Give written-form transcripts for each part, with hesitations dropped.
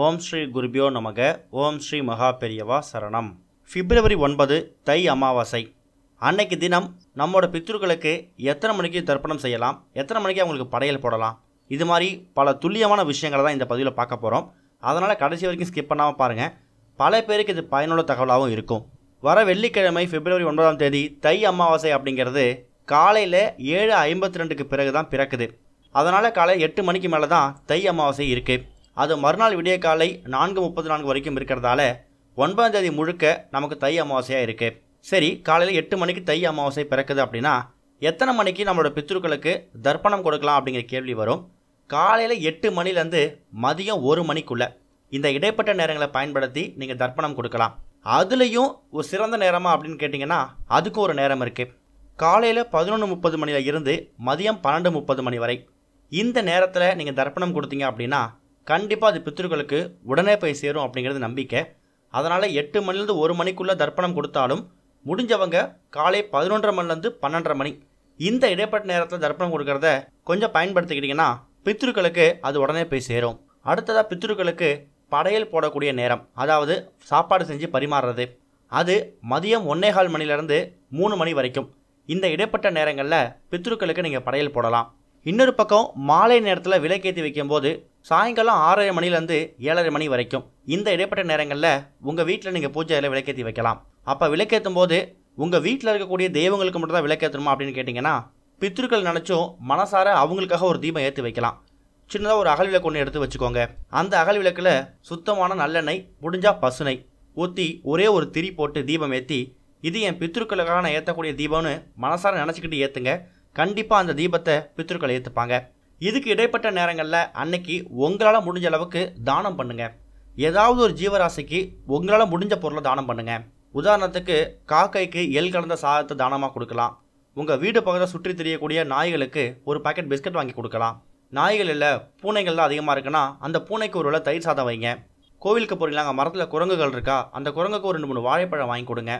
ஓம் ஸ்ரீ குருபியோ நமக. ஓம் ஸ்ரீ மகா பெரியவா சரணம். பிப்ரவரி 9 தை அமாவாசை. அன்னைக்கு தினம் நம்மோட பித்ருக்களுக்கு எத்தனை மணிக்கு தர்ப்பணம் செய்யலாம், எத்தனை மணிக்கு அவங்களுக்கு படையல் போடலாம், இது மாதிரி பல துல்லியமான விஷயங்களை தான் இந்த பதிவில் பார்க்க போகிறோம். அதனால் கடைசி வரைக்கும் ஸ்கிப் பண்ணாமல் பாருங்கள். பல பேருக்கு இது பயனுள்ள தகவலாகவும் இருக்கும். வர வெள்ளிக்கிழமை பிப்ரவரி 9ஆம் தேதி தை அமாவாசை அப்படிங்கிறது காலையில் 7:52க்கு பிறகு தான் பிறக்குது. அதனால் காலை 8 மணிக்கு மேலே தான் தை அமாவாசை இருக்குது. அது மறுநாள் விடிய காலை 4:34 வரைக்கும் இருக்கிறதால 9ஆம் தேதி முழுக்க நமக்கு தை அமாவாசையாக இருக்குது. சரி, காலையில் 8 மணிக்கு தை அமாவாசை பிறக்குது அப்படின்னா எத்தனை மணிக்கு நம்மளோட பித்ருக்களுக்கு தர்ப்பணம் கொடுக்கலாம் அப்படிங்கிற கேள்வி வரும். காலையில் 8 மணிலேருந்து மதியம் 1 மணிக்குள்ளே இந்த இடைப்பட்ட நேரங்களை பயன்படுத்தி நீங்கள் தர்ப்பணம் கொடுக்கலாம். அதுலேயும் ஒரு சிறந்த நேரமா அப்படின்னு கேட்டிங்கன்னா அதுக்கும் ஒரு நேரம் இருக்குது. காலையில் 11:30 மணியில் இருந்து மதியம் 12:30 மணி வரை இந்த நேரத்தில் நீங்கள் தர்ப்பணம் கொடுத்தீங்க அப்படின்னா கண்டிப்பாக அது பித்ருக்களுக்கு உடனே போய் சேரும் அப்படிங்கிறது நம்பிக்கை. அதனால் 8 மணிலேருந்து 1 மணிக்குள்ளே தர்ப்பணம் கொடுத்தாலும் முடிஞ்சவங்க காலை 11:30 மணிலேருந்து 12:30 மணி இந்த இடைப்பட்ட நேரத்தில் தர்ப்பணம் கொடுக்கறத கொஞ்சம் பயன்படுத்திக்கிட்டிங்கன்னா பித்ருக்களுக்கு அது உடனே போய் சேரும். அடுத்ததாக பித்ருக்களுக்கு படையல் போடக்கூடிய நேரம், அதாவது சாப்பாடு செஞ்சு பரிமாறுறது, அது மதியம் 1:15 மணிலேருந்து 3 மணி வரைக்கும். இந்த இடைப்பட்ட நேரங்களில் பித்ருக்களுக்கு நீங்கள் படையல் போடலாம். இன்னொரு பக்கம் மாலை நேரத்தில் விளக்கேற்றி வைக்கும்போது சாயங்காலம் 6:30 மணிலேருந்து 7:30 மணி வரைக்கும் இந்த இடைப்பட்ட நேரங்களில் உங்கள் வீட்டில் நீங்கள் பூஜையில் விளக்கேற்றி வைக்கலாம். அப்போ விளக்கேற்றும் போது உங்கள் வீட்டில் இருக்கக்கூடிய தெய்வங்களுக்கு மட்டும் தான் விளக்கேற்றணுமா அப்படின்னு கேட்டிங்கன்னா பித்ருக்கள் நினச்சும் மனசார அவங்களுக்காக ஒரு தீபம் ஏற்றி வைக்கலாம். சின்னதாக ஒரு அகல் விளக்கு ஒன்று எடுத்து வச்சுக்கோங்க. அந்த அகல் விளக்கில் சுத்தமான நல்லெண்ணெய், முடிஞ்சால் பசுனை ஊற்றி ஒரே ஒரு திரி போட்டு தீபம் ஏற்றி, இது என் பித்ருக்களுக்காக நான் ஏற்றக்கூடிய தீபம்னு மனசார நினச்சிக்கிட்டு ஏற்றுங்க. கண்டிப்பாக அந்த தீபத்தை பித்ருக்கள் ஏற்றுப்பாங்க. இதுக்கு இடைப்பட்ட நேரங்களில் அன்னைக்கு உங்களால் முடிஞ்ச அளவுக்கு தானம் பண்ணுங்கள். ஏதாவது ஒரு ஜீவராசிக்கு உங்களால் முடிஞ்ச பொருளை தானம் பண்ணுங்கள். உதாரணத்துக்கு காக்கைக்கு எள் கலந்த சாதத்தை தானமாக கொடுக்கலாம். உங்கள் வீடு பக்கத்தில் சுற்றி தெரியக்கூடிய நாய்களுக்கு ஒரு பாக்கெட் பிஸ்கட் வாங்கி கொடுக்கலாம். நாய்கள் இல்லை, பூனைகள் தான் அதிகமாக இருக்குன்னா அந்த பூனைக்கு ஒரு வேளை தயிர் சாதம் வைங்க. கோவிலுக்கு போகிறீங்களா, அங்கே மரத்தில் குரங்குகள் இருக்கா, அந்த குரங்குக்கு ஒரு 2-3 வாழைப்பழம் வாங்கி கொடுங்க.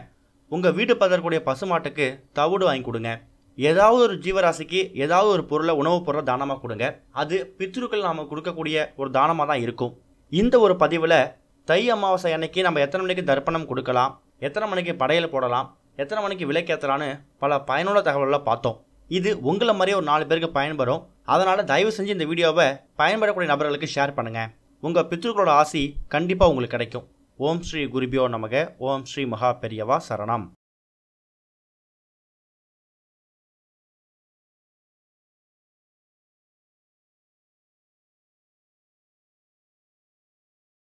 உங்கள் வீட்டு பதறக்கூடிய பசுமாட்டுக்கு தவிடு வாங்கி கொடுங்க. ஏதாவது ஒரு ஜீவராசிக்கு ஏதாவது ஒரு பொருளை, உணவுப் பொருளை தானமாக கொடுங்க. அது பித்ருக்கள் நாம் கொடுக்கக்கூடிய ஒரு தானமாக தான் இருக்கும். இந்த ஒரு பதிவில் தை அமாவாசை அன்னைக்கு நம்ம எத்தனை மணிக்கு தர்ப்பணம் கொடுக்கலாம், எத்தனை மணிக்கு படையல் போடலாம், எத்தனை மணிக்கு விளக்கேற்றலான்னு பல பயனுள்ள தகவல்களை பார்த்தோம். இது உங்களை மாதிரியே ஒரு 4 பேருக்கு பயன்படும். அதனால் தயவு செஞ்சு இந்த வீடியோவை பயன்படக்கூடிய நபர்களுக்கு ஷேர் பண்ணுங்கள். உங்கள் பித்ருக்களோட ஆசி கண்டிப்பாக உங்களுக்கு கிடைக்கும். ஓம் ஸ்ரீ குருபியோ நமக. ஓம் ஸ்ரீ மகா பெரியவா சரணம்.